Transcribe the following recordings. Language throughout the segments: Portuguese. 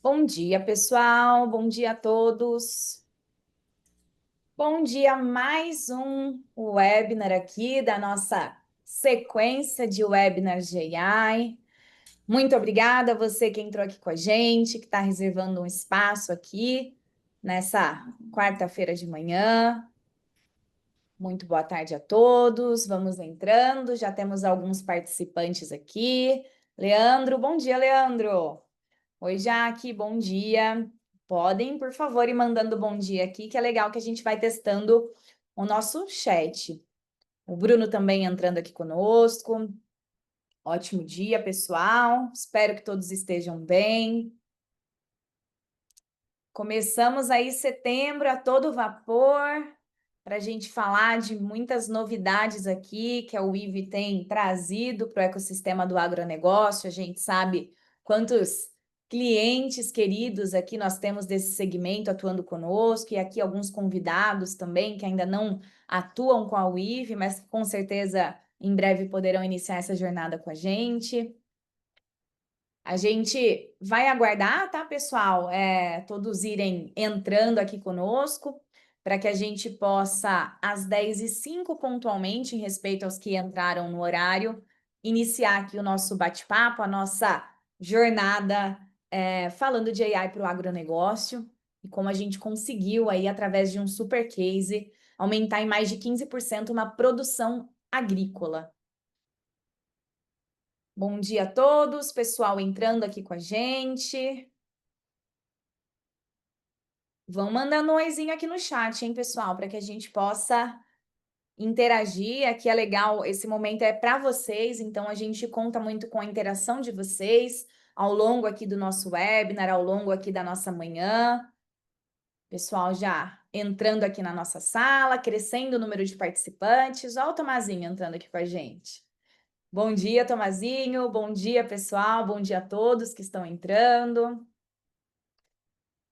Bom dia, pessoal. Bom dia a todos. Bom dia, mais um webinar aqui da nossa sequência de webinars de AI. Muito obrigada a você que entrou aqui com a gente, que está reservando um espaço aqui nessa quarta-feira de manhã. Muito boa tarde a todos. Vamos entrando, já temos alguns participantes aqui. Leandro, bom dia, Leandro. Oi, Jaque, bom dia. Podem, por favor, ir mandando bom dia aqui, que é legal que a gente vai testando o nosso chat. O Bruno também entrando aqui conosco. Ótimo dia, pessoal. Espero que todos estejam bem. Começamos aí setembro a todo vapor para a gente falar de muitas novidades aqui que a UIV tem trazido para o ecossistema do agronegócio. A gente sabe quantos clientes queridos aqui nós temos desse segmento atuando conosco, e aqui alguns convidados também que ainda não atuam com a UIV, mas que com certeza em breve poderão iniciar essa jornada com a gente. A gente vai aguardar, tá, pessoal? Todos irem entrando aqui conosco, para que a gente possa, às 10h05, pontualmente, em respeito aos que entraram no horário, iniciar aqui o nosso bate-papo, a nossa jornada falando de AI para o agronegócio, e como a gente conseguiu aí, através de um super case, aumentar em mais de 15% uma produção agrícola. Bom dia a todos, pessoal entrando aqui com a gente. Vão mandando um oizinho aqui no chat, hein, pessoal, para que a gente possa interagir. Aqui é legal, esse momento é para vocês, então a gente conta muito com a interação de vocês ao longo aqui do nosso webinar, ao longo aqui da nossa manhã. Pessoal já entrando aqui na nossa sala, crescendo o número de participantes. Olha o Tomazinho entrando aqui com a gente. Bom dia, Tomazinho. Bom dia, pessoal. Bom dia a todos que estão entrando.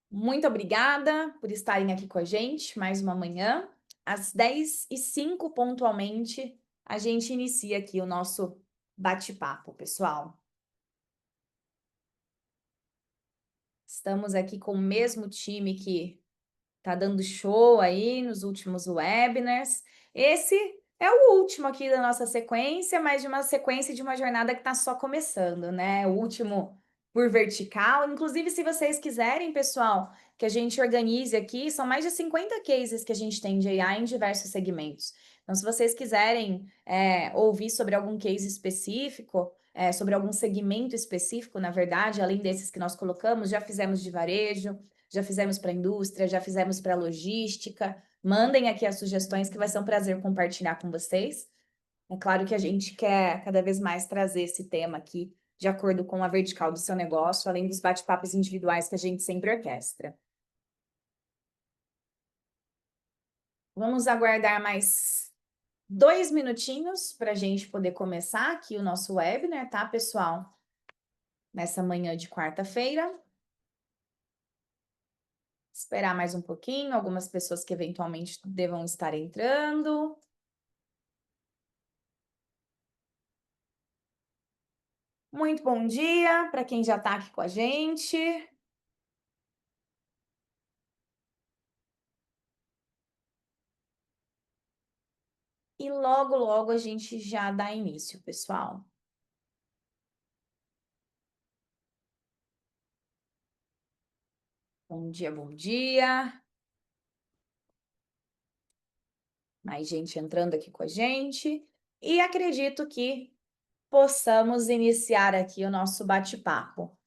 Muito obrigada por estarem aqui com a gente mais uma manhã. Às 10h05, pontualmente, a gente inicia aqui o nosso bate-papo, pessoal. Estamos aqui com o mesmo time que está dando show aí nos últimos webinars. Esse é o último aqui da nossa sequência, mas de uma sequência de uma jornada que está só começando, né? O último por vertical. Inclusive, se vocês quiserem, pessoal, que a gente organize aqui, são mais de 50 cases que a gente tem de AI em diversos segmentos. Então, se vocês quiserem ouvir sobre algum case específico, sobre algum segmento específico, na verdade, além desses que nós colocamos, já fizemos de varejo, já fizemos para a indústria, já fizemos para a logística. Mandem aqui as sugestões, que vai ser um prazer compartilhar com vocês. É claro que a gente quer cada vez mais trazer esse tema aqui de acordo com a vertical do seu negócio, além dos bate-papos individuais que a gente sempre orquestra. Vamos aguardar mais 2 minutinhos para a gente poder começar aqui o nosso webinar, tá, pessoal? Nessa manhã de quarta-feira. Esperar mais um pouquinho, algumas pessoas que eventualmente devam estar entrando. Muito bom dia para quem já está aqui com a gente. E logo, logo a gente já dá início, pessoal. Bom dia, bom dia. Mais gente entrando aqui com a gente. E acredito que possamos iniciar aqui o nosso bate-papo.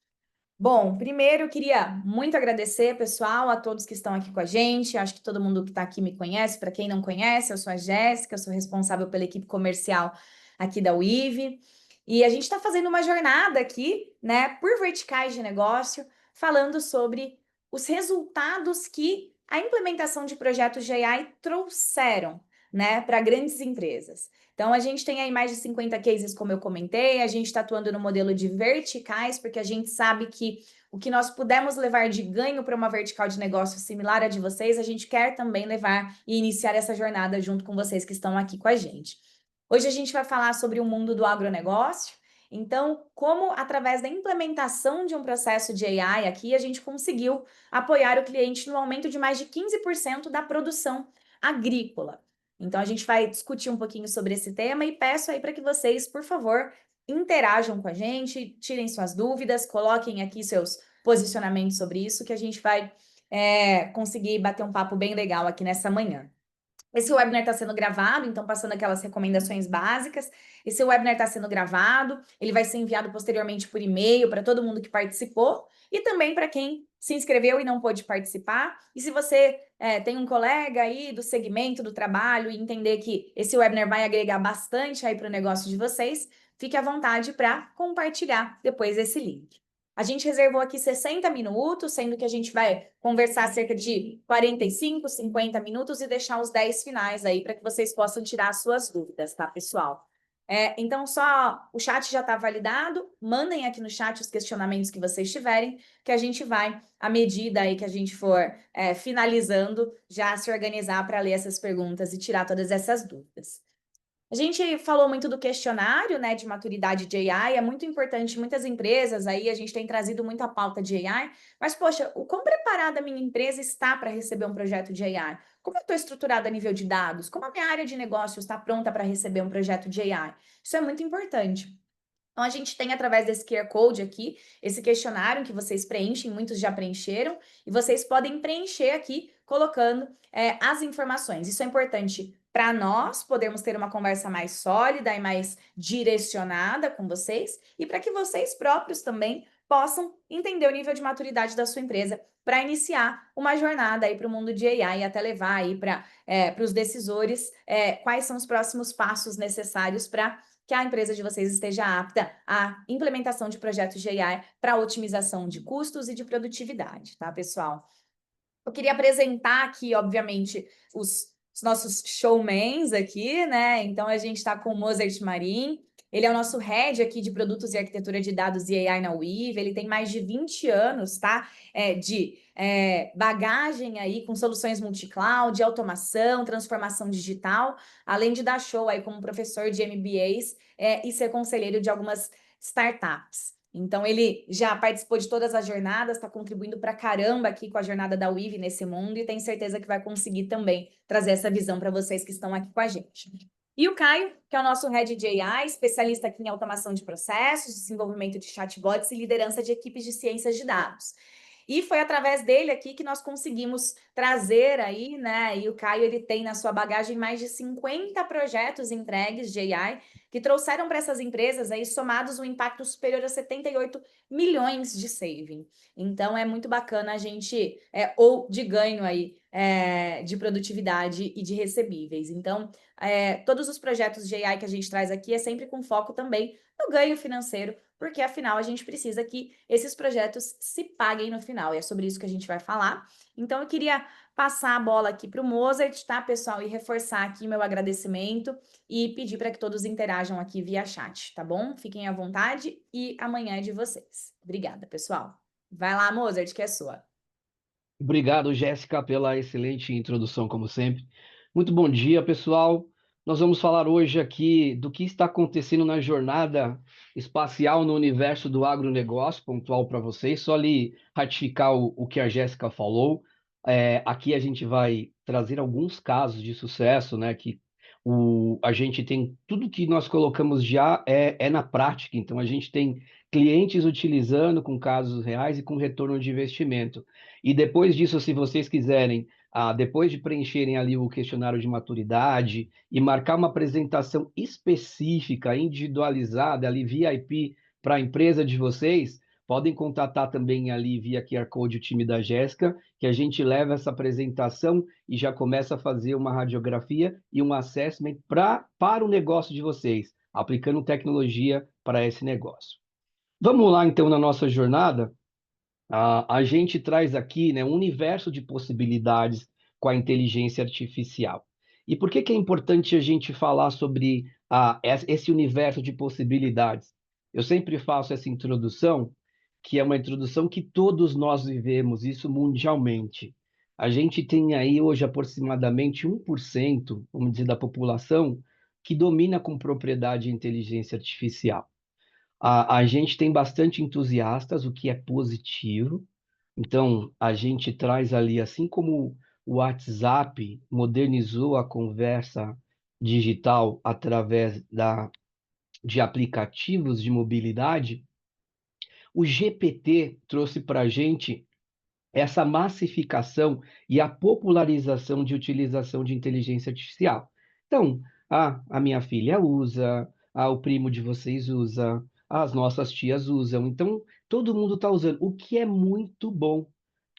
Bom, primeiro eu queria muito agradecer, pessoal, a todos que estão aqui com a gente. Acho que todo mundo que está aqui me conhece. Para quem não conhece, eu sou a Jéssica, eu sou responsável pela equipe comercial aqui da UIV. E a gente está fazendo uma jornada aqui, né, por verticais de negócio, falando sobre os resultados que a implementação de projetos de AI trouxeram, né, para grandes empresas. Então, a gente tem aí mais de 50 cases, como eu comentei, a gente está atuando no modelo de verticais, porque a gente sabe que o que nós pudermos levar de ganho para uma vertical de negócio similar à de vocês, a gente quer também levar e iniciar essa jornada junto com vocês que estão aqui com a gente. Hoje a gente vai falar sobre o mundo do agronegócio, Então, como através da implementação de um processo de AI aqui, a gente conseguiu apoiar o cliente no aumento de mais de 15% da produção agrícola. Então, a gente vai discutir um pouquinho sobre esse tema e peço aí para que vocês, por favor, interajam com a gente, tirem suas dúvidas, coloquem aqui seus posicionamentos sobre isso, que a gente vai conseguir bater um papo bem legal aqui nessa manhã. Esse webinar está sendo gravado, então passando aquelas recomendações básicas. Esse webinar está sendo gravado, ele vai ser enviado posteriormente por e-mail para todo mundo que participou e também para quem se inscreveu e não pôde participar. E se você tem um colega aí do segmento do trabalho e entender que esse webinar vai agregar bastante aí para o negócio de vocês, fique à vontade para compartilhar depois esse link. A gente reservou aqui 60 minutos, sendo que a gente vai conversar cerca de 45, 50 minutos e deixar os 10 finais aí para que vocês possam tirar as suas dúvidas, tá, pessoal? Então, só o chat já está validado. Mandem aqui no chat os questionamentos que vocês tiverem, que a gente vai, à medida aí que a gente for finalizando, já se organizar para ler essas perguntas e tirar todas essas dúvidas. A gente falou muito do questionário, né, de maturidade de AI, é muito importante, muitas empresas aí, a gente tem trazido muita pauta de AI, mas, poxa, o quão preparada a minha empresa está para receber um projeto de AI? Como eu estou estruturada a nível de dados? Como a minha área de negócio está pronta para receber um projeto de AI? Isso é muito importante. Então, a gente tem, através desse QR Code aqui, esse questionário que vocês preenchem, muitos já preencheram, e vocês podem preencher aqui, colocando as informações. Isso é importante para nós podermos ter uma conversa mais sólida e mais direcionada com vocês, e para que vocês próprios também possam entender o nível de maturidade da sua empresa para iniciar uma jornada aí para o mundo de AI e até levar aí para os decisores quais são os próximos passos necessários para que a empresa de vocês esteja apta à implementação de projetos de AI para otimização de custos e de produtividade, tá, pessoal? Eu queria apresentar aqui, obviamente, os nossos showmans aqui, né? Então, a gente está com o Mozart Marim. Ele é o nosso head aqui de produtos e arquitetura de dados e AI na Weave. Ele tem mais de 20 anos, tá? De bagagem aí com soluções multi-cloud, automação, transformação digital, além de dar show aí como professor de MBAs e ser conselheiro de algumas startups. Então, ele já participou de todas as jornadas, está contribuindo para caramba aqui com a jornada da Weave nesse mundo e tenho certeza que vai conseguir também trazer essa visão para vocês que estão aqui com a gente. E o Caio, que é o nosso Head de AI, especialista aqui em automação de processos, desenvolvimento de chatbots e liderança de equipes de ciências de dados. E foi através dele aqui que nós conseguimos trazer aí, né? E o Caio, ele tem na sua bagagem mais de 50 projetos entregues de AI que trouxeram para essas empresas aí somados um impacto superior a 78 milhões de saving. Então é muito bacana a gente, ou de ganho aí, de produtividade e de recebíveis. Então, todos os projetos de AI que a gente traz aqui é sempre com foco também no ganho financeiro, porque afinal a gente precisa que esses projetos se paguem no final, e é sobre isso que a gente vai falar. Então, eu queria passar a bola aqui para o Mozart, tá, pessoal, e reforçar aqui meu agradecimento e pedir para que todos interajam aqui via chat, tá bom? Fiquem à vontade e amanhã é de vocês. Obrigada, pessoal. Vai lá, Mozart, que é sua. Obrigado, Jéssica, pela excelente introdução, como sempre. Muito bom dia, pessoal. Nós vamos falar hoje aqui do que está acontecendo na jornada espacial no universo do agronegócio, pontual para vocês, só lhe ratificar o que a Jéssica falou. Aqui a gente vai trazer alguns casos de sucesso, né, que a gente tem, tudo que nós colocamos já é na prática, então a gente tem clientes utilizando com casos reais e com retorno de investimento. E depois disso, se vocês quiserem, depois de preencherem ali o questionário de maturidade e marcar uma apresentação específica, individualizada, ali VIP para a empresa de vocês, podem contatar também ali via QR Code o time da Jéssica, que a gente leva essa apresentação e já começa a fazer uma radiografia e um assessment para o negócio de vocês, aplicando tecnologia para esse negócio. Vamos lá, então, na nossa jornada. A gente traz aqui, né, um universo de possibilidades com a inteligência artificial. E por que que é importante a gente falar sobre esse universo de possibilidades? Eu sempre faço essa introdução, que é uma introdução que todos nós vivemos, isso mundialmente. A gente tem aí hoje aproximadamente 1%, vamos dizer, da população que domina com propriedade a inteligência artificial. A gente tem bastante entusiastas, o que é positivo. Então, a gente traz ali, assim como o WhatsApp modernizou a conversa digital através de aplicativos de mobilidade, o GPT trouxe para a gente essa massificação e a popularização de utilização de inteligência artificial. Então, a minha filha usa, o primo de vocês usa, as nossas tias usam. Então, todo mundo está usando, o que é muito bom,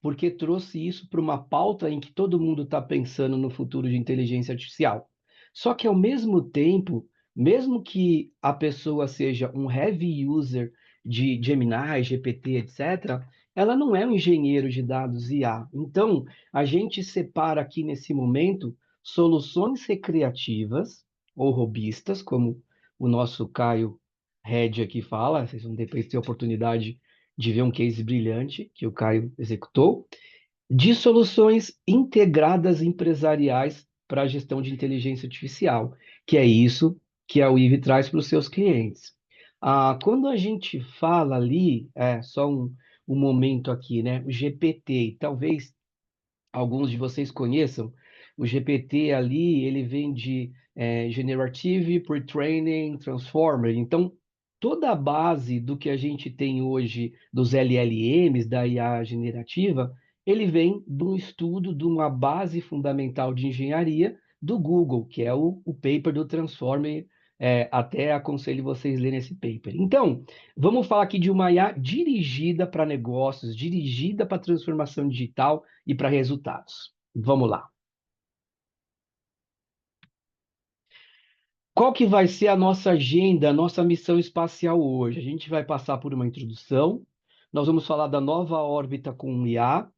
porque trouxe isso para uma pauta em que todo mundo está pensando no futuro de inteligência artificial. Só que, ao mesmo tempo, mesmo que a pessoa seja um heavy user de Gemini, GPT, etc., ela não é um engenheiro de dados IA. Então, a gente separa aqui nesse momento soluções recreativas ou robistas, como o nosso Caio Red aqui fala. Vocês vão depois ter a oportunidade de ver um case brilhante que o Caio executou, de soluções integradas empresariais para a gestão de inteligência artificial, que é isso que a Weave traz para os seus clientes. Quando a gente fala ali, só um momento aqui, né? O GPT, talvez alguns de vocês conheçam, o GPT ali, ele vem de Generative Pre-training Transformer. Então, toda a base do que a gente tem hoje dos LLMs, da IA generativa, ele vem de um estudo, de uma base fundamental de engenharia do Google, que é o paper do Transformer. Até aconselho vocês lerem esse paper. Então, vamos falar aqui de uma IA dirigida para negócios, dirigida para transformação digital e para resultados. Vamos lá. Qual que vai ser a nossa agenda, a nossa missão espacial hoje? A gente vai passar por uma introdução, nós vamos falar da nova órbita com o IA,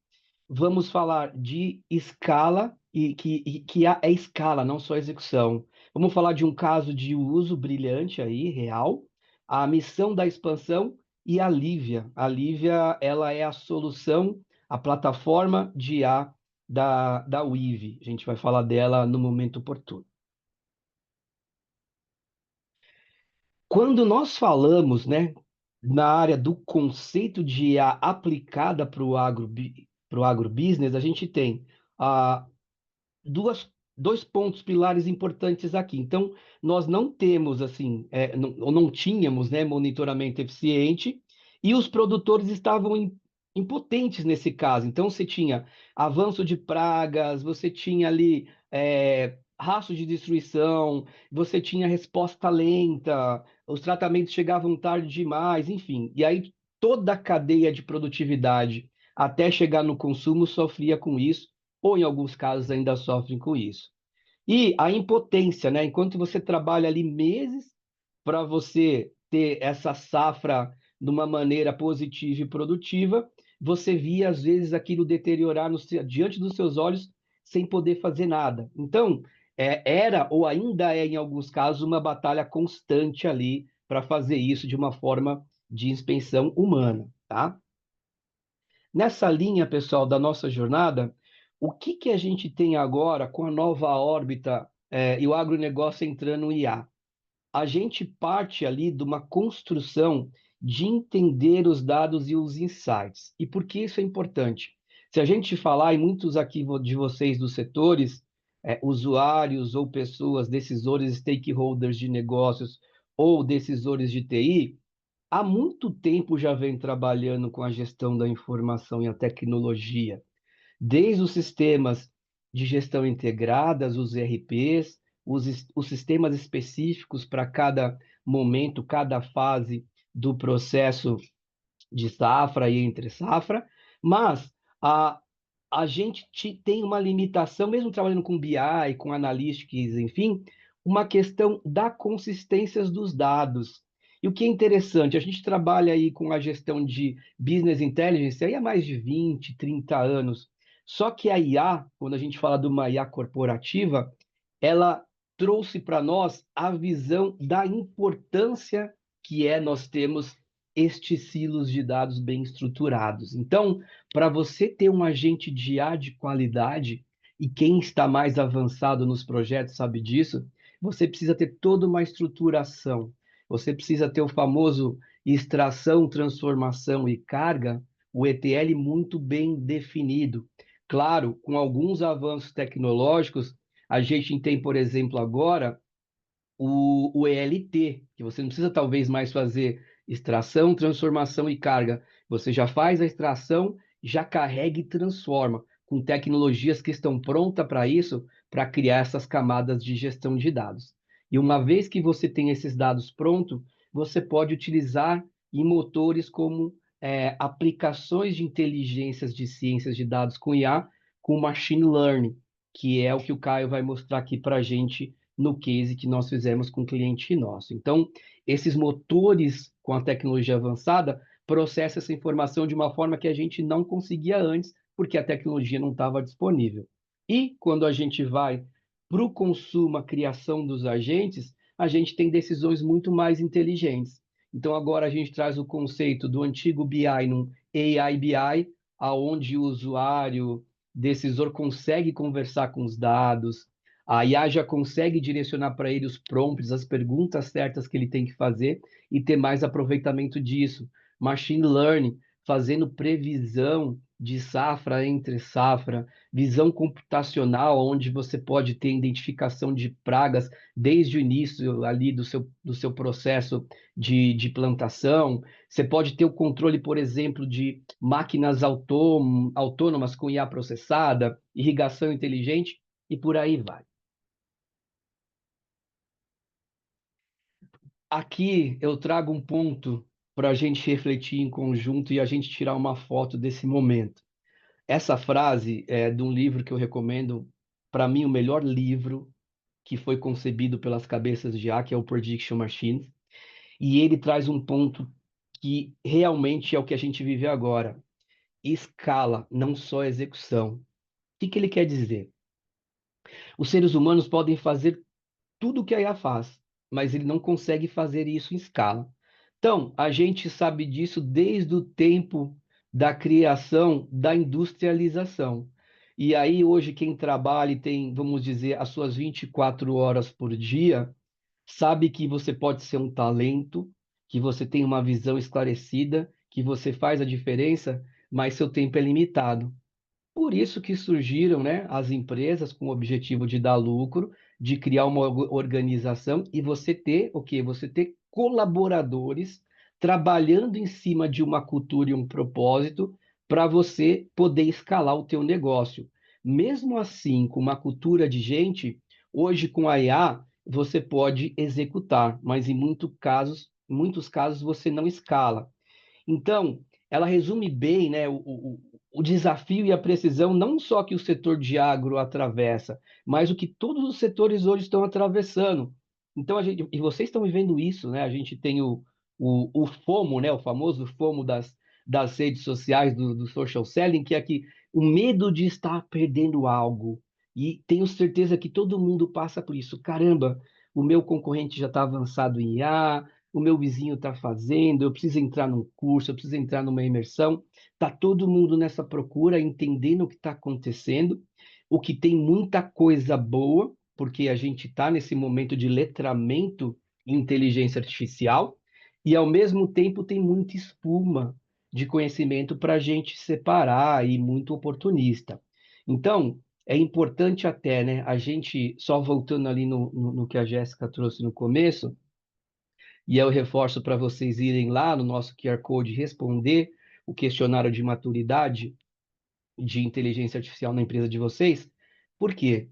vamos falar de escala, que é escala, não só execução. Vamos falar de um caso de uso brilhante aí, real, a missão da expansão e a Lívia. A Lívia, ela é a solução, a plataforma de IA da Weave. A gente vai falar dela no momento oportuno. Quando nós falamos, né, na área do conceito de IA aplicada para o agrobusiness, a gente tem a dois pontos pilares importantes aqui. Então, nós não temos, assim, ou não tínhamos, né, monitoramento eficiente, e os produtores estavam impotentes nesse caso. Então, você tinha avanço de pragas, você tinha ali rastro de destruição, você tinha resposta lenta, os tratamentos chegavam tarde demais, enfim. E aí, toda a cadeia de produtividade até chegar no consumo sofria com isso ou em alguns casos ainda sofrem com isso. E a impotência, né? Enquanto você trabalha ali meses para você ter essa safra de uma maneira positiva e produtiva, você via às vezes aquilo deteriorar diante dos seus olhos sem poder fazer nada. Então, era ou ainda é em alguns casos uma batalha constante ali para fazer isso de uma forma de inspeção humana, tá? Nessa linha, pessoal, da nossa jornada, o que que a gente tem agora com a nova órbita, e o agronegócio entrando no IA? A gente parte ali de uma construção de entender os dados e os insights. E por que isso é importante? Se a gente falar, e muitos aqui de vocês dos setores, usuários ou pessoas, decisores, stakeholders de negócios ou decisores de TI, há muito tempo já vem trabalhando com a gestão da informação e a tecnologia, desde os sistemas de gestão integradas, os ERPs, os sistemas específicos para cada momento, cada fase do processo de safra e entre safra, mas a, a gente tem uma limitação, mesmo trabalhando com BI, com analytics, enfim, uma questão da consistência dos dados. E o que é interessante, a gente trabalha aí com a gestão de business intelligence aí há mais de 20, 30 anos. Só que a IA, quando a gente fala de uma IA corporativa, ela trouxe para nós a visão da importância que nós temos estes silos de dados bem estruturados. Então, para você ter um agente de IA de qualidade, e quem está mais avançado nos projetos sabe disso, você precisa ter toda uma estruturação. Você precisa ter o famoso extração, transformação e carga, o ETL muito bem definido. Claro, com alguns avanços tecnológicos, a gente tem, por exemplo, agora o ELT, que você não precisa talvez mais fazer extração, transformação e carga. Você já faz a extração, já carrega e transforma, com tecnologias que estão prontas para isso, para criar essas camadas de gestão de dados. E uma vez que você tem esses dados prontos, você pode utilizar em motores como aplicações de inteligências de ciências de dados com IA, com machine learning, que é o que o Caio vai mostrar aqui para a gente no case que nós fizemos com um cliente nosso. Então, esses motores com a tecnologia avançada processam essa informação de uma forma que a gente não conseguia antes, porque a tecnologia não estava disponível. E quando a gente vai para o consumo, a criação dos agentes, a gente tem decisões muito mais inteligentes. Então, agora a gente traz o conceito do antigo BI num AI BI, aonde o usuário, decisor, consegue conversar com os dados, a IA já consegue direcionar para ele os prompts, as perguntas certas que ele tem que fazer e ter mais aproveitamento disso. Machine learning, fazendo previsão de safra entre safra, visão computacional, onde você pode ter identificação de pragas desde o início ali do seu processo de plantação. Você pode ter o controle, por exemplo, de máquinas autônomas com IA processada, irrigação inteligente e por aí vai. Aqui eu trago um ponto para a gente refletir em conjunto e a gente tirar uma foto desse momento. Essa frase é de um livro que eu recomendo, para mim, o melhor livro que foi concebido pelas cabeças de IA, que é o Prediction Machines, e ele traz um ponto que realmente é o que a gente vive agora: escala, não só execução. O que que ele quer dizer? Os seres humanos podem fazer tudo o que a IA faz, mas ele não consegue fazer isso em escala. Então, a gente sabe disso desde o tempo da criação da industrialização. E aí, hoje, quem trabalha e tem, vamos dizer, as suas 24 horas por dia, sabe que você pode ser um talento, que você tem uma visão esclarecida, que você faz a diferença, mas seu tempo é limitado. Por isso que surgiram, né, as empresas com o objetivo de dar lucro, de criar uma organização e você ter o quê? Você ter colaboradores trabalhando em cima de uma cultura e um propósito para você poder escalar o teu negócio. Mesmo assim, com uma cultura de gente, hoje com a IA você pode executar, mas muitos casos você não escala. Então, ela resume bem, né, o desafio e a precisão não só que o setor de agro atravessa, mas o que todos os setores hoje estão atravessando. Então, e vocês estão vivendo isso, né? A gente tem o FOMO, né, o famoso FOMO das redes sociais, do social selling, que é que o medo de estar perdendo algo. E tenho certeza que todo mundo passa por isso. Caramba, o meu concorrente já está avançado em IA, o meu vizinho está fazendo, eu preciso entrar num curso, eu preciso entrar numa imersão. Está todo mundo nessa procura, entendendo o que está acontecendo, o que tem muita coisa boa, porque a gente está nesse momento de letramento em inteligência artificial, e ao mesmo tempo tem muita espuma de conhecimento para a gente separar e muito oportunista. Então, é importante até, né, a gente, só voltando ali no que a Jéssica trouxe no começo, e eu reforço para vocês irem lá no nosso QR Code responder o questionário de maturidade de inteligência artificial na empresa de vocês. Por quê?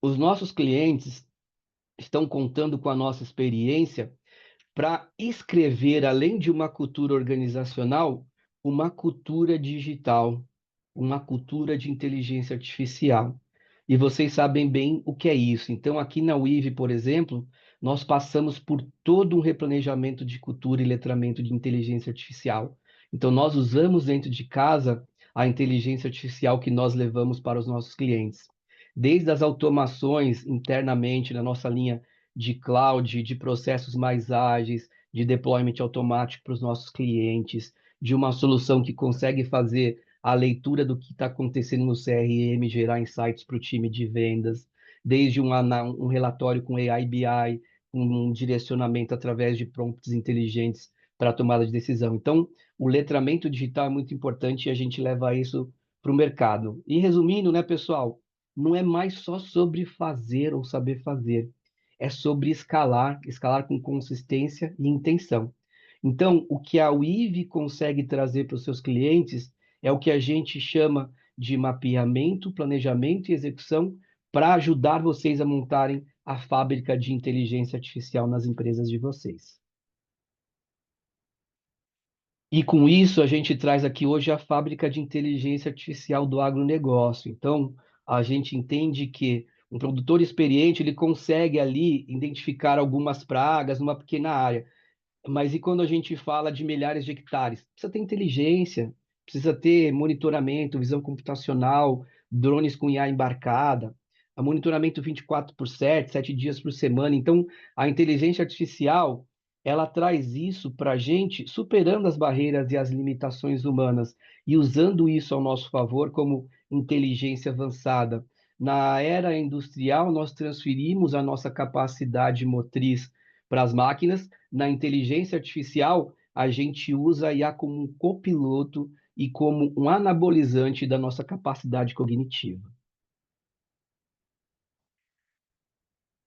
Os nossos clientes estão contando com a nossa experiência para escrever, além de uma cultura organizacional, uma cultura digital, uma cultura de inteligência artificial. E vocês sabem bem o que é isso. Então, aqui na UIV, por exemplo, nós passamos por todo um replanejamento de cultura e letramento de inteligência artificial. Então, nós usamos dentro de casa a inteligência artificial que nós levamos para os nossos clientes. Desde as automações internamente na nossa linha de cloud, de processos mais ágeis, de deployment automático para os nossos clientes, de uma solução que consegue fazer a leitura do que está acontecendo no CRM, gerar insights para o time de vendas, desde um relatório com AI BI, um direcionamento através de prompts inteligentes para a tomada de decisão. Então, o letramento digital é muito importante e a gente leva isso para o mercado. E resumindo, né, pessoal, não é mais só sobre fazer ou saber fazer, é sobre escalar, escalar com consistência e intenção. Então, o que a WIV consegue trazer para os seus clientes é o que a gente chama de mapeamento, planejamento e execução para ajudar vocês a montarem a fábrica de inteligência artificial nas empresas de vocês. E com isso, a gente traz aqui hoje a fábrica de inteligência artificial do agronegócio. Então, a gente entende que um produtor experiente, ele consegue ali identificar algumas pragas numa pequena área. Mas e quando a gente fala de milhares de hectares? Precisa ter inteligência, precisa ter monitoramento, visão computacional, drones com IA embarcada, a monitoramento 24 por 7, 7 dias por semana. Então, a inteligência artificial, ela traz isso para a gente, superando as barreiras e as limitações humanas e usando isso ao nosso favor como inteligência avançada. Na era industrial, nós transferimos a nossa capacidade motriz para as máquinas. Na inteligência artificial, a gente usa a IA como um copiloto e como um anabolizante da nossa capacidade cognitiva.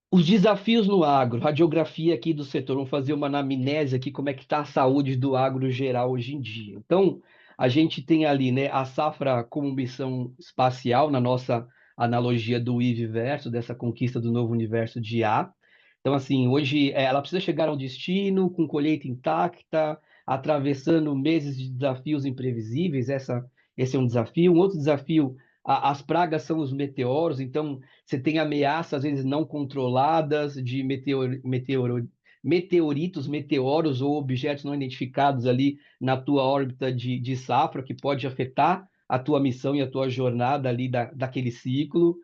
Os desafios no agro, radiografia aqui do setor, vamos fazer uma anamnese aqui, como é que está a saúde do agro geral hoje em dia. Então, a gente tem ali, né, a safra como missão espacial, na nossa analogia do IV verso, dessa conquista do novo universo de IA. Então, assim, hoje ela precisa chegar ao destino com colheita intacta, atravessando meses de desafios imprevisíveis, esse é um desafio. Um outro desafio, as pragas são os meteoros, então você tem ameaças, às vezes não controladas, de meteoritos, meteoros ou objetos não identificados ali na tua órbita de safra, que pode afetar a tua missão e a tua jornada ali daquele ciclo.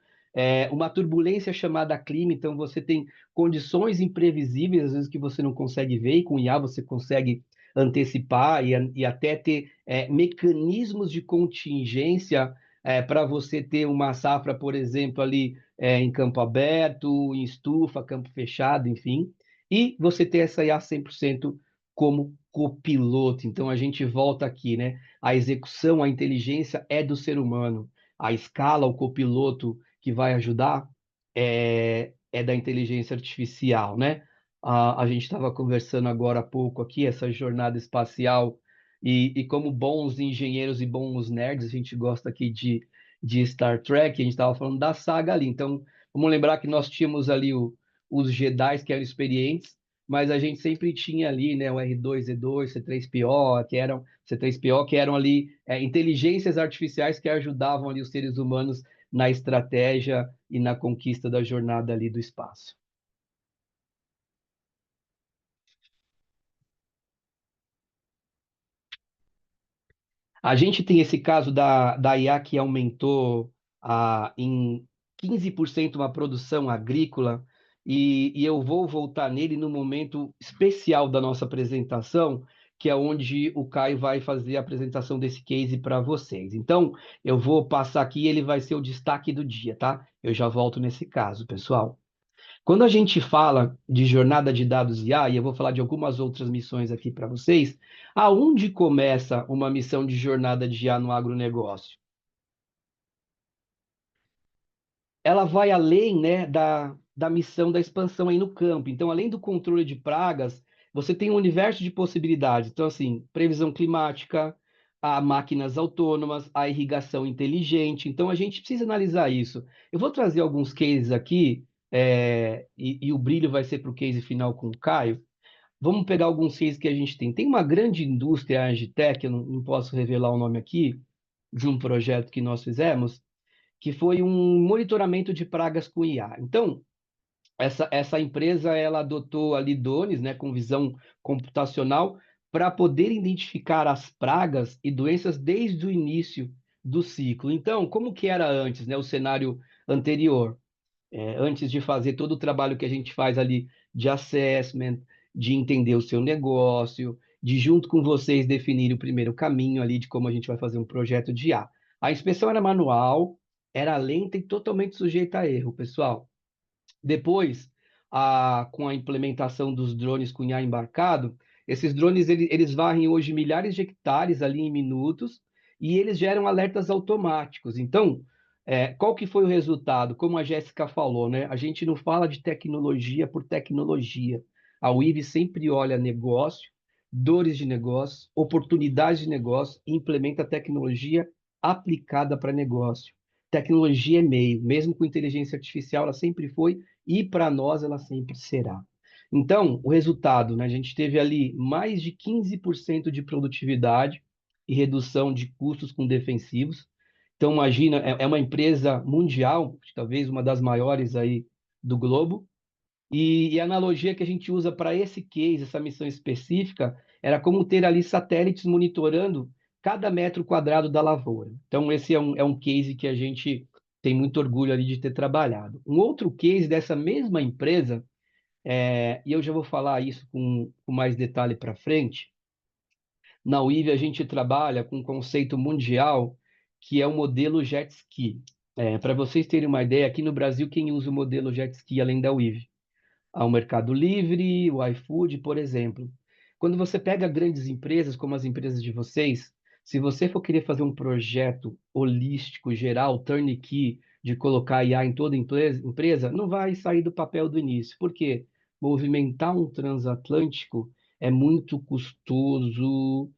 Uma turbulência chamada clima, então você tem condições imprevisíveis, às vezes que você não consegue ver, e com IA você consegue antecipar e até ter mecanismos de contingência para você ter uma safra, por exemplo, ali em campo aberto, em estufa, campo fechado, enfim. E você ter essa IA 100% como copiloto. Então a gente volta aqui, né? A execução, a inteligência é do ser humano. A escala, o copiloto que vai ajudar é da inteligência artificial, né? A gente estava conversando agora há pouco aqui, essa jornada espacial, e como bons engenheiros e bons nerds, a gente gosta aqui de Star Trek, a gente estava falando da saga ali. Então, vamos lembrar que nós tínhamos ali os Jedi que eram experientes, mas a gente sempre tinha ali, né, o R2-D2, C3PO, que eram ali inteligências artificiais que ajudavam ali os seres humanos na estratégia e na conquista da jornada ali do espaço. A gente tem esse caso da IA que aumentou em 15% uma produção agrícola, e eu vou voltar nele no momento especial da nossa apresentação, que é onde o Caio vai fazer a apresentação desse case para vocês. Então, eu vou passar aqui e ele vai ser o destaque do dia, tá? Eu já volto nesse caso, pessoal. Quando a gente fala de jornada de dados IA, e eu vou falar de algumas outras missões aqui para vocês, aonde começa uma missão de jornada de IA no agronegócio? Ela vai além, né, da missão da expansão aí no campo. Então, além do controle de pragas, você tem um universo de possibilidades. Então, assim, previsão climática, a máquinas autônomas, a irrigação inteligente. Então, a gente precisa analisar isso. Eu vou trazer alguns cases aqui, e o brilho vai ser para o case final com o Caio. Vamos pegar alguns cases que a gente tem. Tem uma grande indústria, a Agitec, eu não posso revelar o nome aqui, de um projeto que nós fizemos, que foi um monitoramento de pragas com IA. Então, essa empresa ela adotou ali drones, né, com visão computacional para poder identificar as pragas e doenças desde o início do ciclo. Então, como que era antes, né, o cenário anterior? Antes de fazer todo o trabalho que a gente faz ali de assessment, de entender o seu negócio, de junto com vocês definir o primeiro caminho ali de como a gente vai fazer um projeto de IA. A inspeção era manual, era lenta e totalmente sujeita a erro, pessoal. Depois, com a implementação dos drones com IA embarcado, Esses drones, eles varrem hoje milhares de hectares ali em minutos e eles geram alertas automáticos. Então, qual que foi o resultado? Como a Jéssica falou, né? A gente não fala de tecnologia por tecnologia. A UIV sempre olha negócio, dores de negócio, oportunidades de negócio e implementa tecnologia aplicada para negócio. Tecnologia é meio, mesmo com inteligência artificial, ela sempre foi e para nós ela sempre será. Então, o resultado, né? A gente teve ali mais de 15% de produtividade e redução de custos com defensivos. Então, imagina, é uma empresa mundial, talvez uma das maiores aí do globo, e a analogia que a gente usa para esse case, essa missão específica, era como ter ali satélites monitorando cada metro quadrado da lavoura. Então, esse é um case que a gente tem muito orgulho ali de ter trabalhado. Um outro case dessa mesma empresa, e eu já vou falar isso com mais detalhe para frente, na UIV a gente trabalha com um conceito mundial que é o modelo jet ski. Para vocês terem uma ideia, aqui no Brasil, quem usa o modelo jet ski além da UIV? Ao Mercado Livre, o iFood, por exemplo. Quando você pega grandes empresas, como as empresas de vocês, se você for querer fazer um projeto holístico, geral, turnkey, de colocar IA em toda empresa, não vai sair do papel do início. Por quê? Movimentar um transatlântico é muito custoso,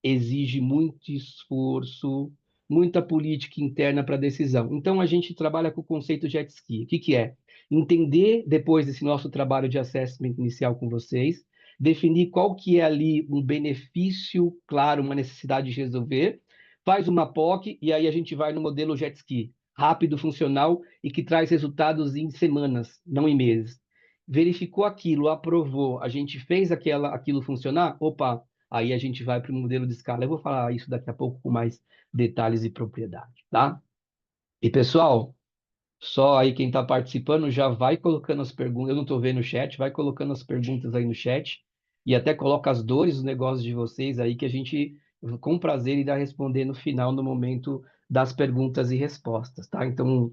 exige muito esforço, muita política interna para decisão. Então, a gente trabalha com o conceito jet ski. O que que é? Entender, depois desse nosso trabalho de assessment inicial com vocês, definir qual que é ali um benefício, claro, uma necessidade de resolver, faz uma POC e aí a gente vai no modelo jet ski, rápido, funcional e que traz resultados em semanas, não em meses. Verificou aquilo, aprovou, a gente fez aquilo funcionar, opa, aí a gente vai para o modelo de escala. Eu vou falar isso daqui a pouco com mais detalhes e propriedade, tá? E pessoal, só aí quem está participando já vai colocando as perguntas. Eu não estou vendo o chat, vai colocando as perguntas aí no chat e até coloca as dores dos negócios de vocês aí que a gente, com prazer, irá responder no final, no momento das perguntas e respostas, tá? Então,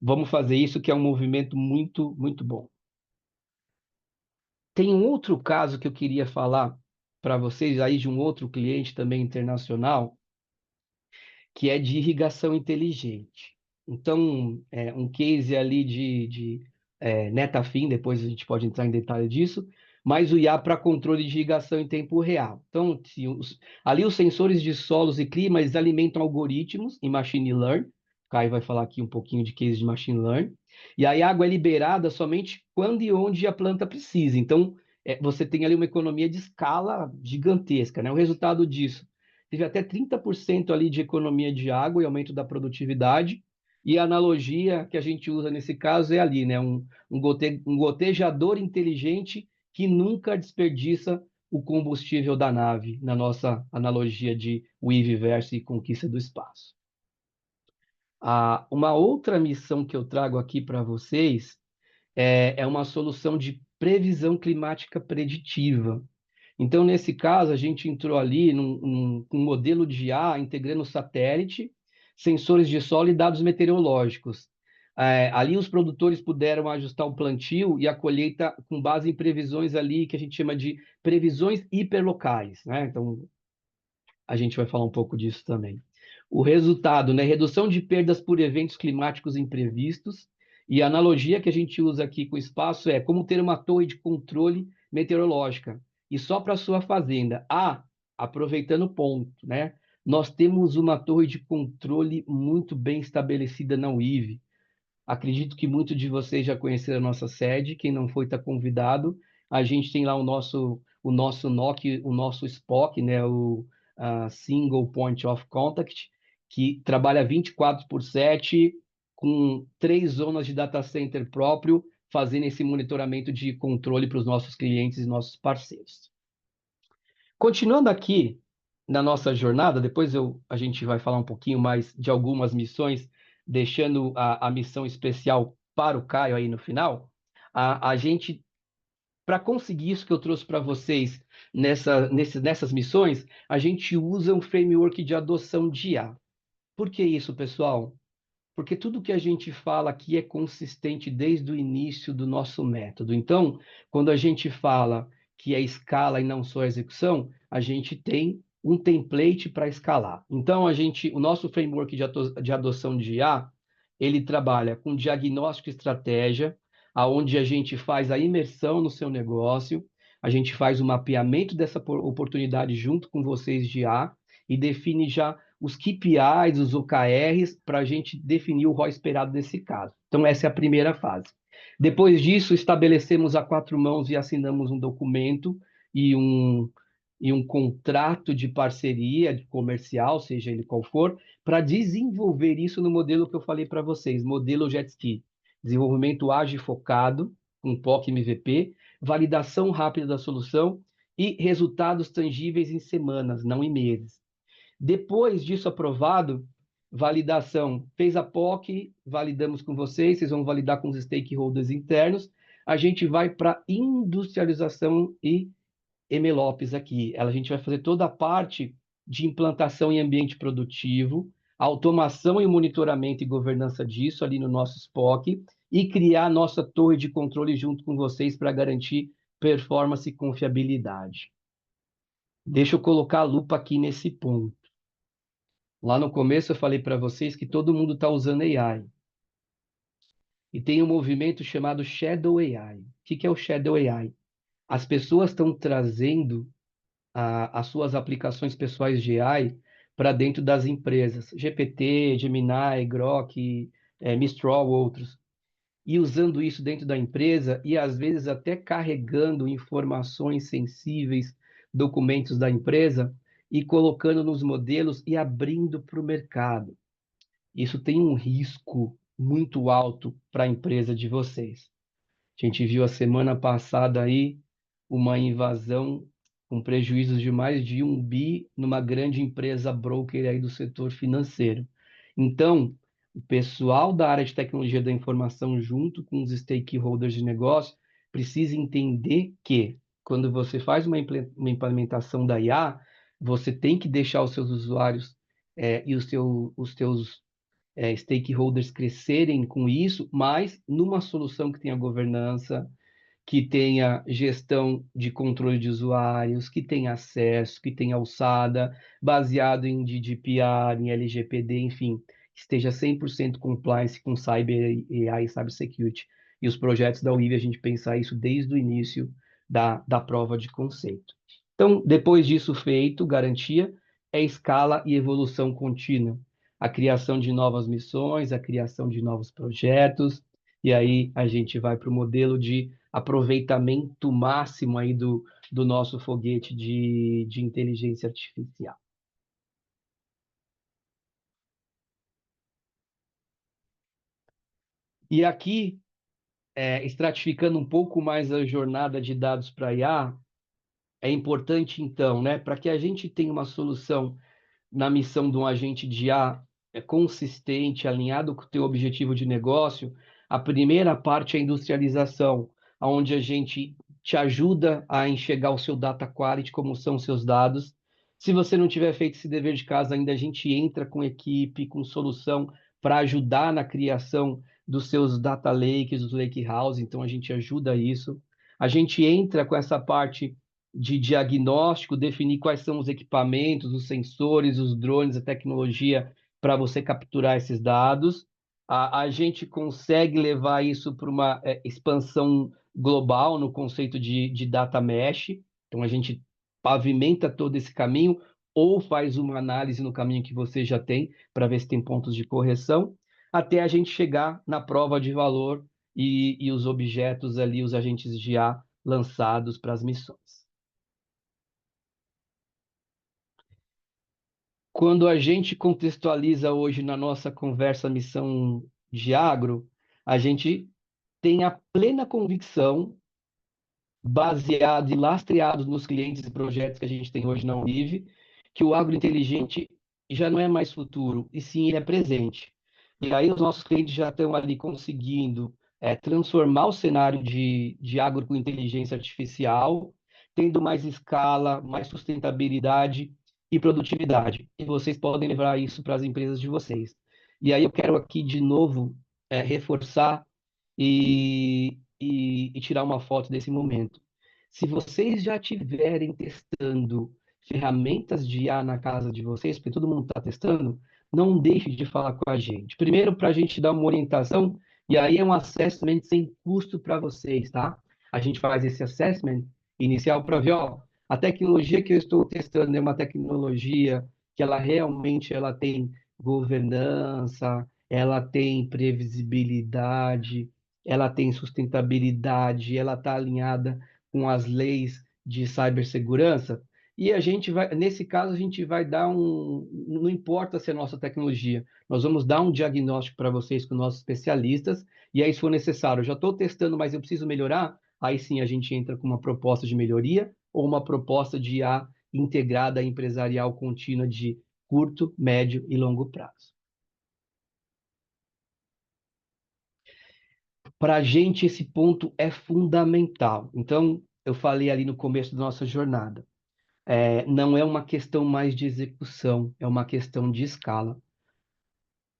vamos fazer isso que é um movimento muito, muito bom. Tem um outro caso que eu queria falar para vocês aí de um outro cliente também internacional, que é de irrigação inteligente. Então, um case ali de Netafim, depois a gente pode entrar em detalhe disso, mas o IA para controle de irrigação em tempo real. Então, ali os sensores de solos e clima, eles alimentam algoritmos em machine learning. O Caio vai falar aqui um pouquinho de case de machine learning. E aí a água é liberada somente quando e onde a planta precisa. Então, você tem ali uma economia de escala gigantesca, né? O resultado disso teve até 30% ali de economia de água e aumento da produtividade. E a analogia que a gente usa nesse caso é ali, né? Um gotejador inteligente que nunca desperdiça o combustível da nave, na nossa analogia de Weave Verso e conquista do espaço. Uma outra missão que eu trago aqui para vocês é uma solução de previsão climática preditiva. Então, nesse caso, a gente entrou ali num modelo de IA integrando satélite, sensores de solo e dados meteorológicos. Ali os produtores puderam ajustar o plantio e a colheita com base em previsões ali que a gente chama de previsões hiperlocais, né? Então, a gente vai falar um pouco disso também. O resultado, né? Redução de perdas por eventos climáticos imprevistos. E a analogia que a gente usa aqui com o espaço é como ter uma torre de controle meteorológica. E só para a sua fazenda. Aproveitando o ponto, né? Nós temos uma torre de controle muito bem estabelecida na UIV. Acredito que muitos de vocês já conheceram a nossa sede. Quem não foi, está convidado. A gente tem lá o nosso NOC, o nosso SPOC, né? O Single Point of Contact, que trabalha 24/7, com 3 zonas de data center próprio, fazendo esse monitoramento de controle para os nossos clientes e nossos parceiros. Continuando aqui na nossa jornada, depois a gente vai falar um pouquinho mais de algumas missões, deixando a missão especial para o Caio aí no final. A gente, para conseguir isso que eu trouxe para vocês nessas missões, a gente usa um framework de adoção de IA. Por que isso, pessoal? Porque tudo que a gente fala aqui é consistente desde o início do nosso método. Então, quando a gente fala que é escala e não só execução, a gente tem um template para escalar. Então, o nosso framework de adoção de IA, ele trabalha com diagnóstico e estratégia, aonde a gente faz a imersão no seu negócio, a gente faz o mapeamento dessa oportunidade junto com vocês de IA e define já os KPIs, os OKRs, para a gente definir o ROI esperado desse caso. Então, essa é a primeira fase. Depois disso, estabelecemos a quatro mãos e assinamos um documento e um contrato de parceria de comercial, seja ele qual for, para desenvolver isso no modelo que eu falei para vocês, modelo Jet Ski. Desenvolvimento ágil e focado, com POC MVP, validação rápida da solução e resultados tangíveis em semanas, não em meses. Depois disso aprovado, validação. Fez a POC, validamos com vocês, vocês vão validar com os stakeholders internos. A gente vai para industrialização e MLOps aqui. A gente vai fazer toda a parte de implantação em ambiente produtivo, automação e monitoramento e governança disso ali no nosso SPOC e criar a nossa torre de controle junto com vocês para garantir performance e confiabilidade. Deixa eu colocar a lupa aqui nesse ponto. Lá no começo eu falei para vocês que todo mundo está usando AI. E tem um movimento chamado Shadow AI. O que é o Shadow AI? As pessoas estão trazendo as suas aplicações pessoais de AI para dentro das empresas. GPT, Gemini, Grok, Mistral, outros. E usando isso dentro da empresa e às vezes até carregando informações sensíveis, documentos da empresa e colocando nos modelos e abrindo para o mercado. Isso tem um risco muito alto para a empresa de vocês. A gente viu a semana passada aí uma invasão com prejuízos de mais de 1 bi numa grande empresa broker aí do setor financeiro. Então, o pessoal da área de tecnologia da informação, junto com os stakeholders de negócio, precisa entender que quando você faz uma implementação da IA, você tem que deixar os seus usuários e os teus stakeholders crescerem com isso, mas numa solução que tenha governança, que tenha gestão de controle de usuários, que tenha acesso, que tenha alçada, baseado em GDPR, em LGPD, enfim, que esteja 100% compliance com Cyber AI e Cybersecurity. E os projetos da UIV, a gente pensar isso desde o início da prova de conceito. Então, depois disso feito, garantia, é escala e evolução contínua. A criação de novas missões, a criação de novos projetos, e aí a gente vai para o modelo de aproveitamento máximo aí do nosso foguete de inteligência artificial. E aqui, estratificando um pouco mais a jornada de dados para IA, é importante, então, né, para que a gente tenha uma solução na missão de um agente de IA consistente, alinhado com o teu objetivo de negócio, a primeira parte é a industrialização, onde a gente te ajuda a enxergar o seu data quality, como são os seus dados. Se você não tiver feito esse dever de casa ainda, a gente entra com equipe, com solução para ajudar na criação dos seus data lakes, dos lake house, então a gente ajuda isso. A gente entra com essa parte de diagnóstico, definir quais são os equipamentos, os sensores, os drones, a tecnologia para você capturar esses dados. A gente consegue levar isso para uma expansão global no conceito de data mesh. Então, a gente pavimenta todo esse caminho ou faz uma análise no caminho que você já tem para ver se tem pontos de correção, até a gente chegar na prova de valor e os objetos ali, os agentes de IA lançados para as missões. Quando a gente contextualiza hoje na nossa conversa missão de agro, a gente tem a plena convicção, baseado e lastreado nos clientes e projetos que a gente tem hoje na Univ, que o agro inteligente já não é mais futuro, e sim ele é presente. E aí os nossos clientes já estão ali conseguindo transformar o cenário de agro com inteligência artificial, tendo mais escala, mais sustentabilidade e produtividade. E vocês podem levar isso para as empresas de vocês. E aí eu quero aqui de novo reforçar e tirar uma foto desse momento. Se vocês já tiverem testando ferramentas de IA na casa de vocês, porque todo mundo está testando, não deixe de falar com a gente. Primeiro, para a gente dar uma orientação, e aí é um assessment sem custo para vocês, tá? A gente faz esse assessment inicial para ver, ó, a tecnologia que eu estou testando é uma tecnologia que ela realmente ela tem governança, ela tem previsibilidade, ela tem sustentabilidade, ela está alinhada com as leis de cibersegurança. E a gente vai, nesse caso, a gente vai dar não importa se é nossa tecnologia, nós vamos dar um diagnóstico para vocês com nossos especialistas, e aí, se for necessário, eu já estou testando, mas eu preciso melhorar, aí sim a gente entra com uma proposta de melhoria ou uma proposta de IA integrada empresarial contínua de curto, médio e longo prazo. Para a gente, esse ponto é fundamental. Então, eu falei ali no começo da nossa jornada. Não é uma questão mais de execução, é uma questão de escala.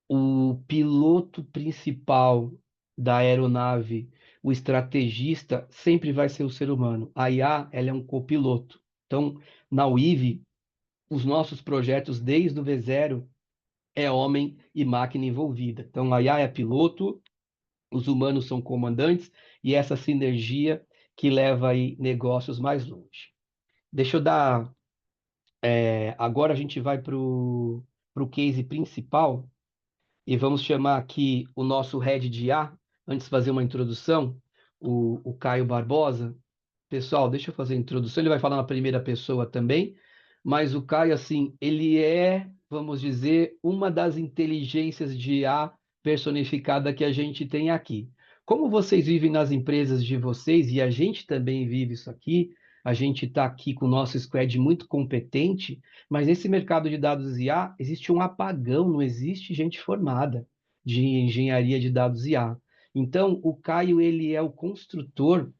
O piloto principal da aeronave, o estrategista, sempre vai ser o ser humano. A IA, ela é um copiloto. Então, na UIV, os nossos projetos, desde o V0, é homem e máquina envolvida. Então, a IA é piloto, os humanos são comandantes, e essa sinergia que leva aí negócios mais longe. Deixa eu dar. Agora a gente vai para o case principal e vamos chamar aqui o nosso head de IA, antes de fazer uma introdução, o Caio Barbosa. Pessoal, deixa eu fazer a introdução. Ele vai falar na primeira pessoa também, mas o Caio, assim, ele é, vamos dizer, uma das inteligências de IA personificada que a gente tem aqui. Como vocês vivem nas empresas de vocês, e a gente também vive isso aqui, a gente está aqui com o nosso squad muito competente, mas nesse mercado de dados IA existe um apagão, não existe gente formada de engenharia de dados IA. Então, o Caio, ele é o construtor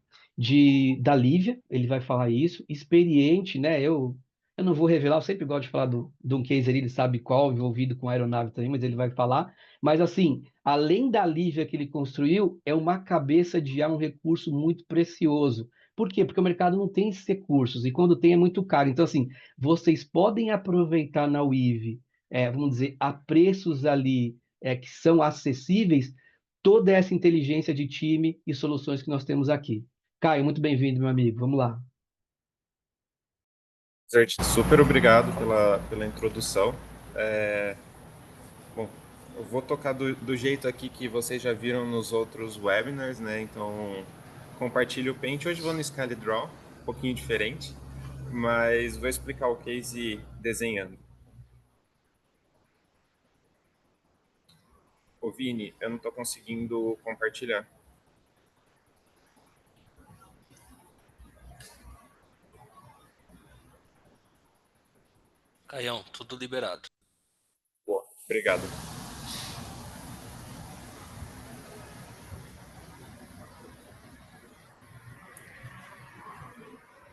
da Lívia, ele vai falar isso, experiente, né? Eu não vou revelar, eu sempre gosto de falar de um case ali, ele sabe qual, envolvido com aeronave também, mas ele vai falar. Mas assim, além da Lívia que ele construiu, é uma cabeça de ar, um recurso muito precioso. Por quê? Porque o mercado não tem esses recursos, e quando tem é muito caro. Então, assim, vocês podem aproveitar na UIV, vamos dizer, a preços ali que são acessíveis, toda essa inteligência de time e soluções que nós temos aqui. Caio, muito bem-vindo, meu amigo. Vamos lá. Certo, super obrigado pela introdução. Bom, eu vou tocar do jeito aqui que vocês já viram nos outros webinars, né? Então, compartilho o Paint. Hoje vou no SkyDraw, um pouquinho diferente, mas vou explicar o case desenhando. Ô Vini, eu não estou conseguindo compartilhar. Caião, tudo liberado. Boa, obrigado.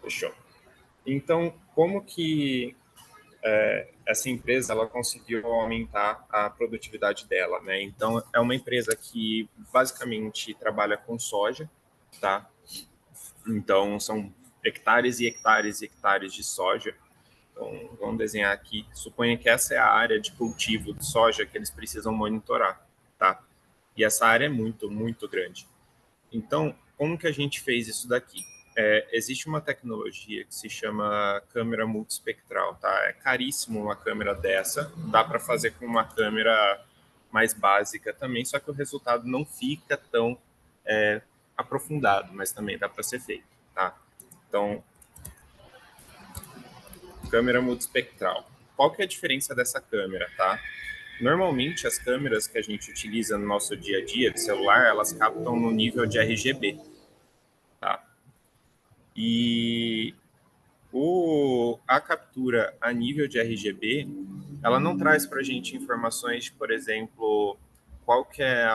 Fechou. Então, como que essa empresa ela conseguiu aumentar a produtividade dela, né? Então, é uma empresa que basicamente trabalha com soja, tá? Então, são hectares e hectares e hectares de soja. Então, vamos desenhar aqui. Suponha que essa é a área de cultivo de soja que eles precisam monitorar, tá? E essa área é muito, muito grande. Então, como que a gente fez isso daqui? Existe uma tecnologia que se chama câmera multispectral, tá? É caríssimo uma câmera dessa. Dá para fazer com uma câmera mais básica também, só que o resultado não fica tão aprofundado, mas também dá para ser feito, tá? Então, câmera multispectral. Qual que é a diferença dessa câmera, tá? Normalmente, as câmeras que a gente utiliza no nosso dia a dia de celular, elas captam no nível de RGB, tá? E a captura a nível de RGB, ela não traz para a gente informações de, por exemplo, qual que é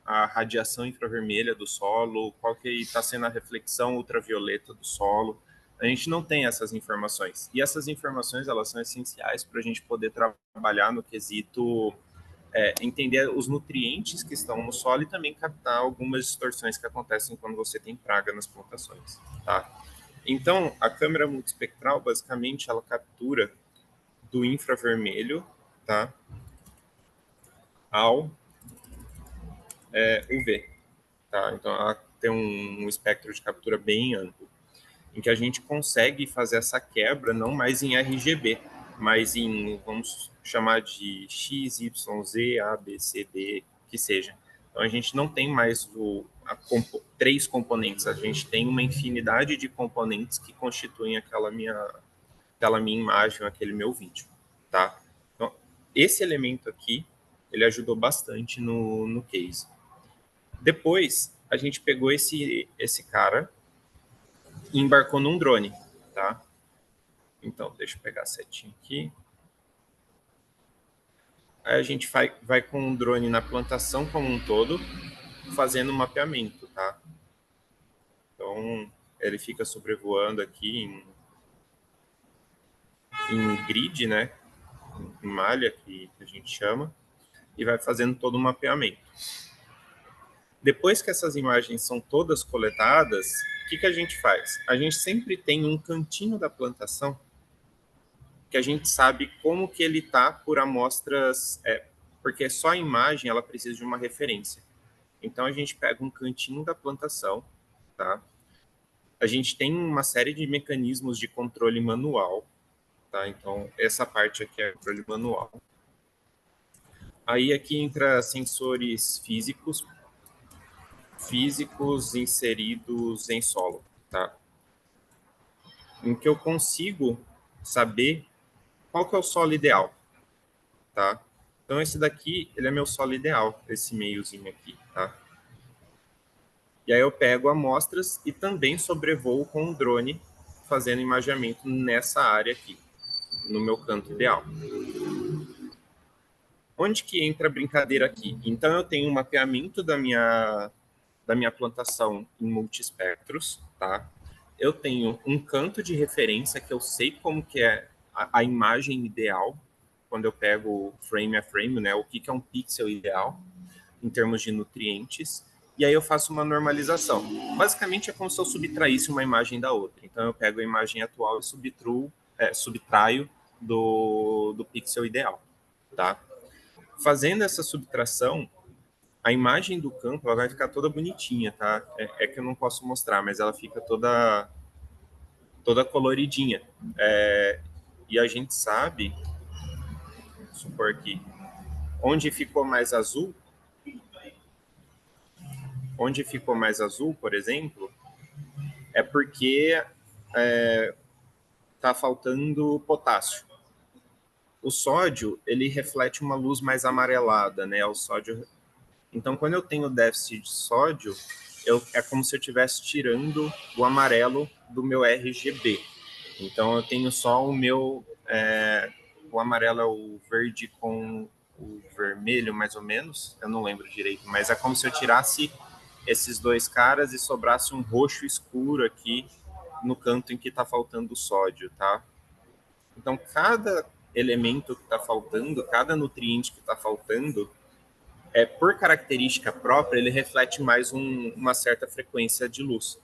a radiação infravermelha do solo, qual que está sendo a reflexão ultravioleta do solo. A gente não tem essas informações. E essas informações, elas são essenciais para a gente poder trabalhar no quesito entender os nutrientes que estão no solo e também captar algumas distorções que acontecem quando você tem praga nas plantações, tá? Então, a câmera multiespectral, basicamente, ela captura do infravermelho, tá, ao UV. Tá? Então, ela tem um espectro de captura bem amplo, em que a gente consegue fazer essa quebra não mais em RGB, mas em, vamos chamar de X, Y, Z, A, B, C, D, que seja. Então, a gente não tem mais três componentes, a gente tem uma infinidade de componentes que constituem aquela minha imagem, aquele meu vídeo. Tá? Então, esse elemento aqui, ele ajudou bastante no case. Depois, a gente pegou esse cara e embarcou num drone, tá? Então, deixa eu pegar a setinha aqui. Aí a gente vai com o drone na plantação como um todo, fazendo mapeamento, tá? Então, ele fica sobrevoando aqui em grid, né? Em malha, que a gente chama, e vai fazendo todo o mapeamento. Depois que essas imagens são todas coletadas, o que a gente faz? A gente sempre tem um cantinho da plantação que a gente sabe como que ele está por amostras, porque só a imagem ela precisa de uma referência. Então a gente pega um cantinho da plantação, tá? A gente tem uma série de mecanismos de controle manual, tá? Então essa parte aqui é controle manual. Aí aqui entra sensores físicos inseridos em solo, tá? Em que eu consigo saber qual que é o solo ideal, tá? Então esse daqui, ele é meu solo ideal, esse meiozinho aqui, tá? E aí eu pego amostras e também sobrevoo com o drone fazendo imageamento nessa área aqui, no meu canto ideal. Onde que entra a brincadeira aqui? Então eu tenho um mapeamento da minha plantação em multiespectros, tá? Eu tenho um canto de referência que eu sei como que é a imagem ideal, quando eu pego frame a frame, né? O que é um pixel ideal em termos de nutrientes, e aí eu faço uma normalização. Basicamente é como se eu subtraísse uma imagem da outra. Então eu pego a imagem atual e subtraio do pixel ideal, tá? Fazendo essa subtração, a imagem do campo ela vai ficar toda bonitinha, tá? É que eu não posso mostrar, mas ela fica toda coloridinha. E a gente sabe, vamos supor que onde ficou mais azul, por exemplo, é porque está faltando potássio. O sódio, ele reflete uma luz mais amarelada, né? O sódio. Então, quando eu tenho déficit de sódio, é como se eu estivesse tirando o amarelo do meu RGB. Então, eu tenho só o meu... o amarelo é o verde com o vermelho, mais ou menos. Eu não lembro direito, mas é como se eu tirasse esses dois caras e sobrasse um roxo escuro aqui no canto em que está faltando o sódio, tá? Então, cada elemento que está faltando, cada nutriente que está faltando, por característica própria, ele reflete mais uma certa frequência de luz.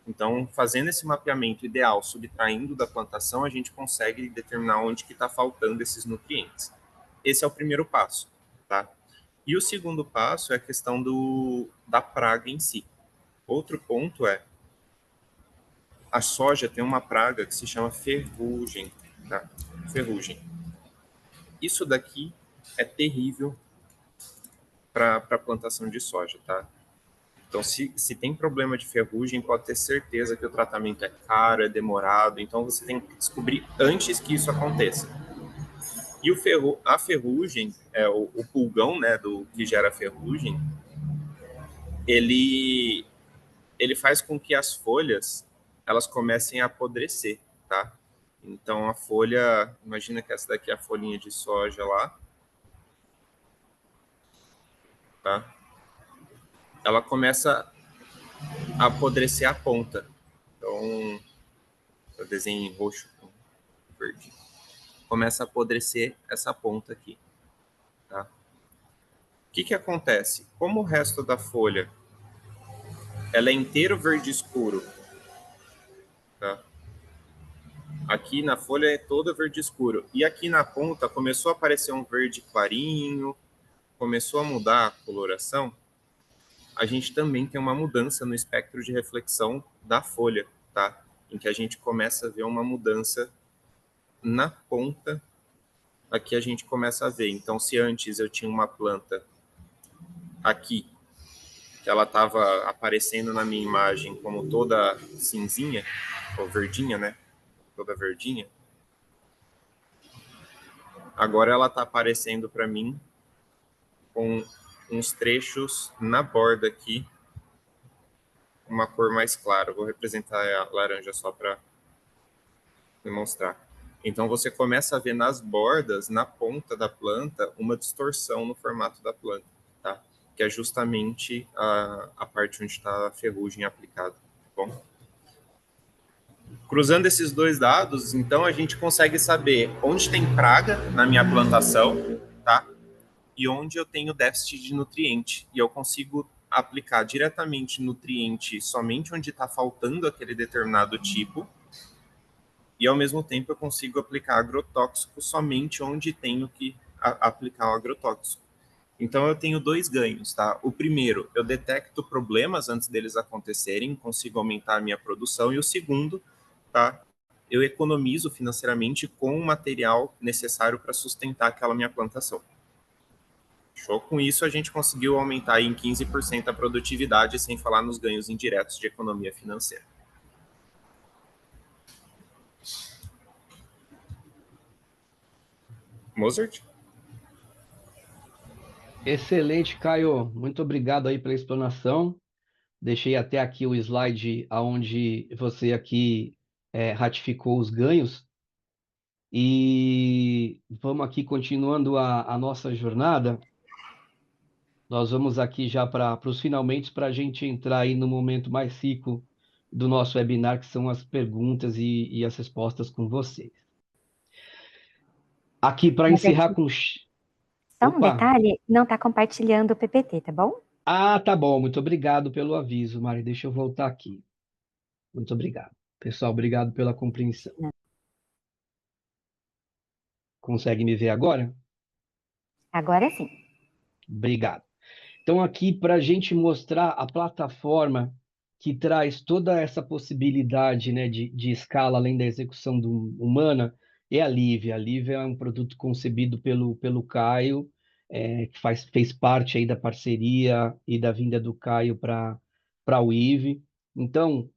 Então, fazendo esse mapeamento ideal, subtraindo da plantação, a gente consegue determinar onde que está faltando esses nutrientes. Esse é o primeiro passo, tá? E o segundo passo é a questão da praga em si. Outro ponto a soja tem uma praga que se chama ferrugem, tá? Ferrugem. Isso daqui é terrível para a plantação de soja, tá? Então, se tem problema de ferrugem, pode ter certeza que o tratamento é caro, é demorado. Então, você tem que descobrir antes que isso aconteça. E a ferrugem, o pulgão, né, que gera ferrugem, ele faz com que as folhas elas comecem a apodrecer, tá? Então, a folha, imagina que essa daqui é a folhinha de soja lá, tá? Ela começa a apodrecer a ponta. Então, eu desenho em roxo com verde. Começa a apodrecer essa ponta aqui, tá? O que acontece? Como o resto da folha ela é inteiro verde escuro, tá? Aqui na folha é toda verde escuro. E aqui na ponta começou a aparecer um verde clarinho, começou a mudar a coloração. A gente também tem uma mudança no espectro de reflexão da folha, tá? Em que a gente começa a ver uma mudança na ponta. Aqui a gente começa a ver. Então, se antes eu tinha uma planta aqui, que ela estava aparecendo na minha imagem como toda cinzinha, ou verdinha, né? Toda verdinha. Agora ela está aparecendo para mim com uns trechos na borda aqui, uma cor mais clara. Vou representar a laranja só para demonstrar. Então você começa a ver nas bordas, na ponta da planta, uma distorção no formato da planta, tá? Que é justamente a parte onde está a ferrugem aplicada, tá bom? Cruzando esses dois dados, então a gente consegue saber onde tem praga na minha plantação, tá? E onde eu tenho déficit de nutriente. E eu consigo aplicar diretamente nutriente somente onde está faltando aquele determinado tipo, e ao mesmo tempo eu consigo aplicar agrotóxico somente onde tenho que aplicar o agrotóxico. Então eu tenho dois ganhos, tá? O primeiro, eu detecto problemas antes deles acontecerem, consigo aumentar a minha produção, e o segundo, tá? Eu economizo financeiramente com o material necessário para sustentar aquela minha plantação. Show. Com isso, a gente conseguiu aumentar em 15% a produtividade, sem falar nos ganhos indiretos de economia financeira. Mozart? Excelente, Caio. Muito obrigado aí pela explanação. Deixei até aqui o slide onde você aqui ratificou os ganhos. E vamos aqui continuando a nossa jornada. Nós vamos aqui já para os finalmente para a gente entrar aí no momento mais rico do nosso webinar, que são as perguntas e as respostas com vocês. Aqui para Mas encerrar aqui, com... só um Opa! detalhe, não está compartilhando o PPT, tá bom? Ah, tá bom. Muito obrigado pelo aviso, Mari. Deixa eu voltar aqui. Muito obrigado. Pessoal, obrigado pela compreensão. Não. Consegue me ver agora? Agora sim. Obrigado. Então, aqui para a gente mostrar a plataforma que traz toda essa possibilidade, né, de escala além da execução humana, é a Livia. A Livia é um produto concebido pelo Caio, que fez parte aí da parceria e da vinda do Caio para o IVE. Então,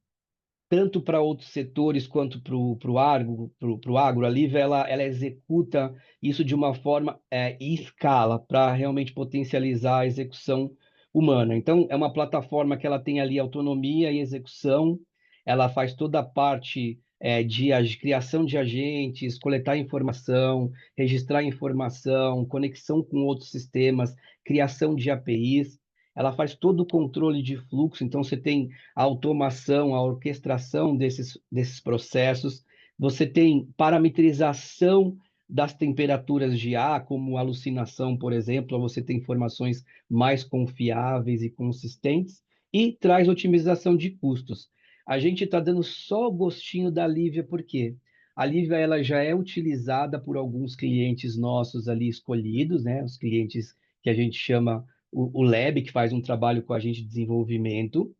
tanto para outros setores quanto para o agro, a Livre ela executa isso de uma forma e escala para realmente potencializar a execução humana. Então, é uma plataforma que ela tem ali autonomia e execução, ela faz toda a parte de criação de agentes, coletar informação, registrar informação, conexão com outros sistemas, criação de APIs. Ela faz todo o controle de fluxo, então você tem a automação, a orquestração desses processos. Você tem parametrização das temperaturas de ar, como alucinação, por exemplo, você tem informações mais confiáveis e consistentes, e traz otimização de custos. A gente está dando só o gostinho da Lívia, por quê? A Lívia ela já é utilizada por alguns clientes nossos ali escolhidos, né? Os clientes que a gente chama o Lab, que faz um trabalho com a gente de desenvolvimento.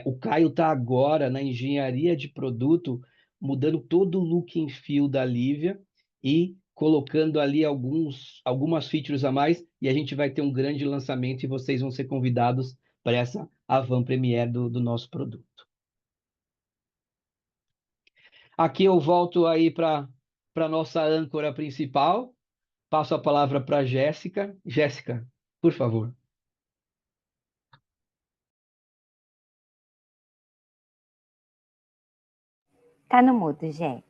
O Caio está agora na engenharia de produto, mudando todo o look and feel da Lívia e colocando ali algumas features a mais, e a gente vai ter um grande lançamento e vocês vão ser convidados para essa avant premiere do nosso produto. Aqui eu volto aí para a nossa âncora principal, passo a palavra para a Jéssica. Jéssica, por favor. Tá no mudo, Gé.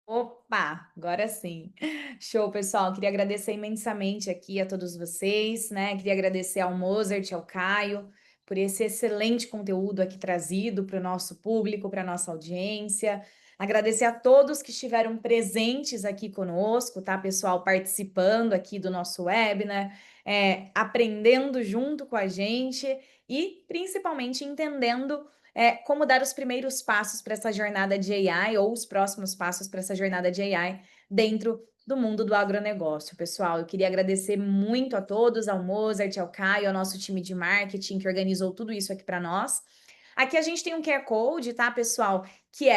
Opa, agora sim. Show, pessoal. Queria agradecer imensamente aqui a todos vocês, né? Queria agradecer ao Mozart, ao Caio, por esse excelente conteúdo aqui trazido para o nosso público, para a nossa audiência. Agradecer a todos que estiveram presentes aqui conosco, tá, pessoal? Participando aqui do nosso webinar, aprendendo junto com a gente e principalmente entendendo como dar os primeiros passos para essa jornada de AI ou os próximos passos para essa jornada de AI dentro do mundo do agronegócio, pessoal. Eu queria agradecer muito a todos, ao Mozart, ao Caio, ao nosso time de marketing que organizou tudo isso aqui para nós. Aqui a gente tem um QR Code, tá, pessoal? Que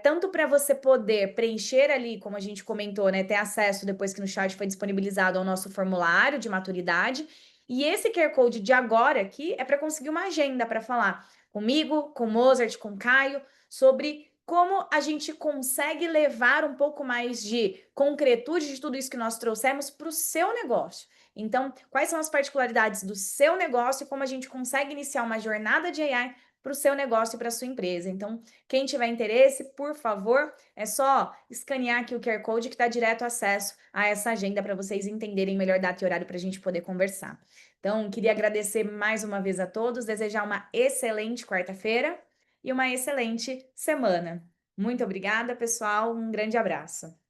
tanto para você poder preencher ali, como a gente comentou, né, ter acesso depois que no chat foi disponibilizado ao nosso formulário de maturidade. E esse QR Code de agora aqui é para conseguir uma agenda para falar comigo, com o Mozart, com o Caio, sobre como a gente consegue levar um pouco mais de concretude de tudo isso que nós trouxemos para o seu negócio. Então, quais são as particularidades do seu negócio e como a gente consegue iniciar uma jornada de AI para o seu negócio e para a sua empresa. Então, quem tiver interesse, por favor, é só escanear aqui o QR Code que dá direto acesso a essa agenda para vocês entenderem melhor data e horário para a gente poder conversar. Então, queria agradecer mais uma vez a todos, desejar uma excelente quarta-feira e uma excelente semana. Muito obrigada, pessoal. Um grande abraço.